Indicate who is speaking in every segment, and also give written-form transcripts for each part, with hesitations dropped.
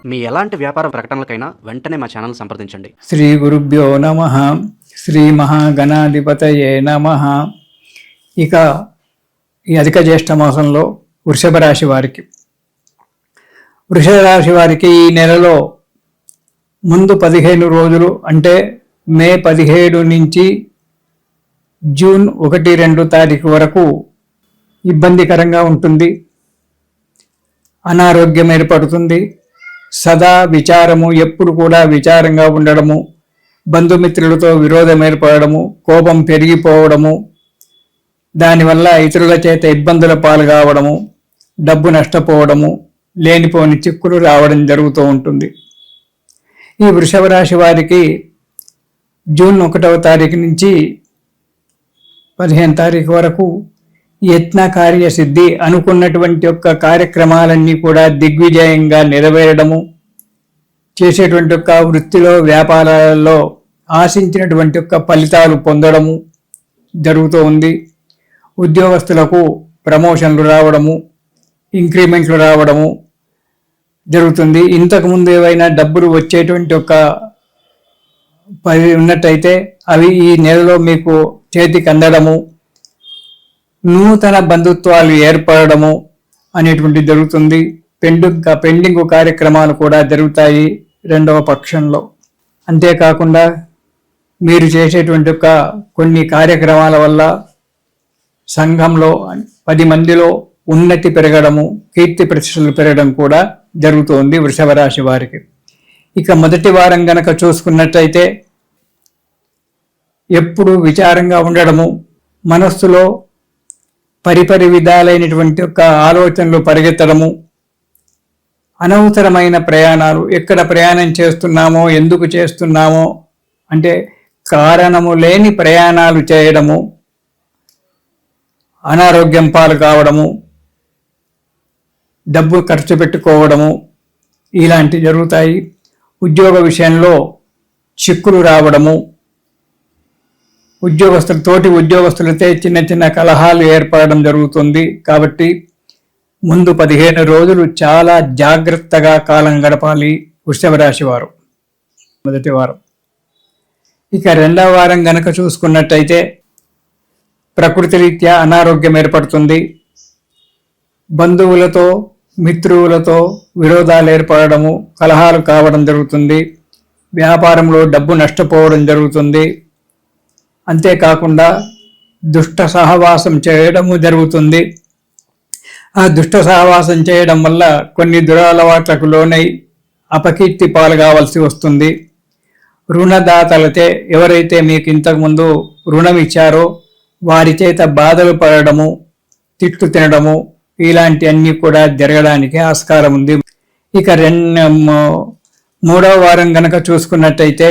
Speaker 1: మీ ఎలాంటి వ్యాపార ప్రకటనలకైనా వెంటనే మా ఛానల్ సంప్రదించండి.
Speaker 2: శ్రీ గురుభ్యో నమః. శ్రీ మహాగణాధిపతయే నమః. ఇక ఈ అధిక జ్యేష్ఠ మాసంలో వృషభ రాశి వారికి ఈ నెలలో ముందు 15 రోజులు అంటే మే 17 నుంచి జూన్ 1-2 తారీఖు వరకు ఇబ్బందికరంగా ఉంటుంది. అనారోగ్యం ఏర్పడుతుంది. సదా విచారము, ఎప్పుడు కూడా విచారంగా ఉండడము, బంధుమిత్రులతో విరోధం ఏర్పడము, కోపం పెరిగిపోవడము, దానివల్ల ఇతరుల చేత ఇబ్బందుల పాలు కావడము, డబ్బు నష్టపోవడము, లేనిపోని చిక్కులు రావడం జరుగుతూ ఉంటుంది. ఈ వృషభ రాశి వారికి జూన్ 1వ తారీఖు నుంచి 15 తారీఖు వరకు యత్న కార్యసిద్ధి, అనుకున్నటువంటి యొక్క కార్యక్రమాలన్నీ కూడా దిగ్విజయంగా నెరవేరడము, చేసేటువంటి యొక్క వృత్తిలో వ్యాపారాలలో ఆశించినటువంటి యొక్క ఫలితాలు పొందడము జరుగుతూ ఉంది. ఉద్యోగస్తులకు ప్రమోషన్లు రావడము, ఇంక్రిమెంట్లు రావడము జరుగుతుంది. ఇంతకుముందు ఏవైనా డబ్బులు వచ్చేటువంటి ఒక ఉన్నట్టయితే అవి ఈ నెలలో మీకు చేతికి అందడము, నూతన బంధుత్వాలు ఏర్పడము అనేటువంటి జరుగుతుంది. పెండింగ్ కార్యక్రమాలు కూడా జరుగుతాయి 2వ పక్షంలో. అంతేకాకుండా మీరు చేసేటువంటి ఒక కొన్ని కార్యక్రమాల వల్ల సంఘంలో 10 మందిలో ఉన్నతి పెరగడము, కీర్తి ప్రతిష్టలు పెరగడం కూడా జరుగుతుంది వృషభ రాశి వారికి. ఇక మొదటి వారం గనక చూసుకున్నట్లయితే ఎప్పుడు విచారంగా ఉండడము, మనస్సులో పరిపరి విధాలైనటువంటి ఒక ఆలోచనలు పరిగెత్తడము, అనవసరమైన ప్రయాణాలు, ఎక్కడ ప్రయాణం చేస్తున్నామో, ఎందుకు చేస్తున్నామో అంటే కారణము లేని ప్రయాణాలు చేయడము, అనారోగ్యం పాలు కావడము, డబ్బు ఖర్చు పెట్టుకోవడము ఇలాంటివి జరుగుతాయి. ఉద్యోగ విషయంలో చిక్కులు రావడము, తోటి ఉద్యోగస్తులతో చిన్న చిన్న కలహాలు ఏర్పడడం జరుగుతుంది. కాబట్టి ముందు 15 రోజులు చాలా జాగ్రత్తగా కాలం గడపాలి వృషభ రాశి వారు. మొదటి వారం. ఇక 2వ వారం గనక చూసుకున్నట్టయితే ప్రకృతి రీత్యా అనారోగ్యం ఏర్పడుతుంది. బంధువులతో, మిత్రులతో విరోధాలు ఏర్పడము, కలహాలు కావడం జరుగుతుంది. వ్యాపారంలో డబ్బు నష్టపోవడం జరుగుతుంది. అంతేకాకుండా దుష్ట సహవాసం చేయడము జరుగుతుంది. ఆ దుష్ట సహవాసం చేయడం వల్ల కొన్ని దురలవాట్లకు లోనై అపకీర్తి పాలు కావాల్సి వస్తుంది. రుణదాతలతే, ఎవరైతే మీకు ఇంతకుముందు రుణం ఇచ్చారో వారి చేత బాధలు పడడము, తిట్లు తినడము ఇలాంటి అన్నీ కూడా జరగడానికి ఆస్కారం ఉంది. ఇక 3వ వారం గనక చూసుకున్నట్టయితే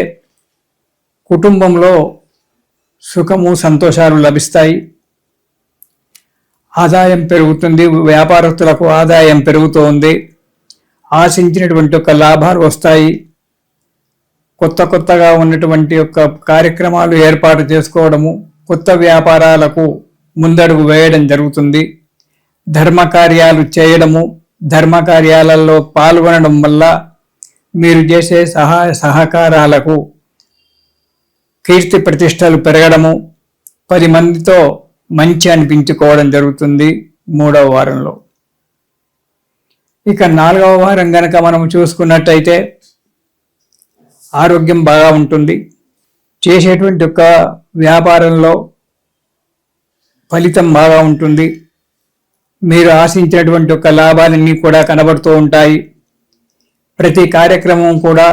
Speaker 2: కుటుంబంలో సుఖము, సంతోషాలు లభిస్తాయి. ఆదాయం పెరుగుతుంది. వ్యాపారస్తులకు ఆదాయం పెరుగుతోంది. ఆశించినటువంటి ఒక లాభాలు వస్తాయి. కొత్తగా ఉన్నటువంటి యొక్క కార్యక్రమాలు ఏర్పాటు చేసుకోవడము, కొత్త వ్యాపారాలకు ముందడుగు వేయడం జరుగుతుంది. ధర్మకార్యాలు చేయడము, ధర్మకార్యాలలో పాల్గొనడం వల్ల మీరు చేసే సహాయ సహకారాలకు కీర్తి ప్రతిష్టలు పెరగడము, 10 మందితో మంచి అనిపించుకోవడం జరుగుతుంది 3వ వారంలో. ఇక 4వ వారం గనక మనం చూసుకున్నట్టయితే ఆరోగ్యం బాగా ఉంటుంది. చేసేటువంటి ఒక వ్యాపారంలో ఫలితం బాగా ఉంటుంది. మీరు ఆశించినటువంటి ఒక లాభాలన్నీ కూడా కనబడుతూ ఉంటాయి. ప్రతి కార్యక్రమం కూడా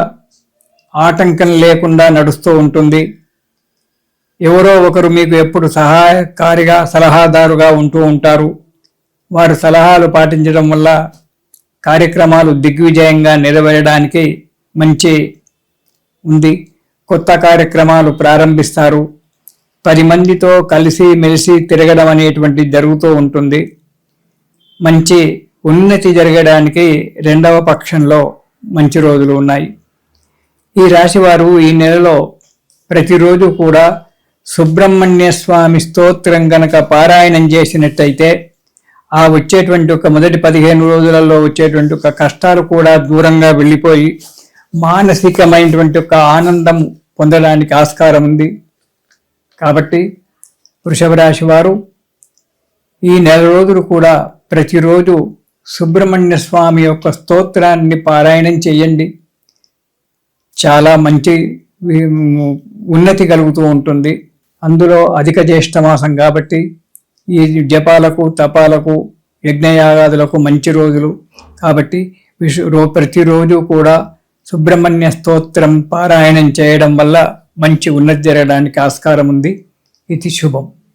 Speaker 2: ఆటంకం లేకుండా నడుస్తూ ఉంటుంది. ఎవరో ఒకరు మీకు ఎప్పుడు సహాయకారిగా, సలహాదారుగా ఉంటూ ఉంటారు. వారు సలహాలు పాటించడం వల్ల కార్యక్రమాలు దిగ్విజయంగా నెరవేరడానికి మంచి ఉంది. కొత్త కార్యక్రమాలు ప్రారంభిస్తారు. 10 మందితో కలిసి మెలిసి తిరగడం అనేటువంటి జరుగుతూ ఉంటుంది. మంచి ఉన్నతి జరగడానికి 2వ పక్షంలో మంచి రోజులు ఉన్నాయి. ఈ రాశివారు ఈ నెలలో ప్రతిరోజు కూడా సుబ్రహ్మణ్య స్వామి స్తోత్రం గనక పారాయణం చేసినట్టయితే ఆ వచ్చేటువంటి ఒక మొదటి 15 రోజులలో వచ్చేటువంటి ఒక కష్టాలు కూడా దూరంగా వెళ్ళిపోయి మానసికమైనటువంటి ఒక ఆనందం పొందడానికి ఆస్కారం ఉంది. కాబట్టి వృషభ రాశి వారు ఈ నెల రోజులు కూడా ప్రతిరోజు సుబ్రహ్మణ్య స్వామి యొక్క స్తోత్రాన్ని పారాయణం చేయండి. చాలా మంచి ఉన్నతి కలుగుతూ ఉంటుంది. అందులో అధిక జ్యేష్ఠ మాసం కాబట్టి ఈ జపాలకు తపాలకు యజ్ఞయాగాదులకు మంచి రోజులు కాబట్టి ప్రతిరోజు కూడా సుబ్రహ్మణ్య స్తోత్రం పారాయణం చేయడం వల్ల మంచి ఉన్నతి జరగడానికి ఆస్కారం ఉంది. ఇది శుభం.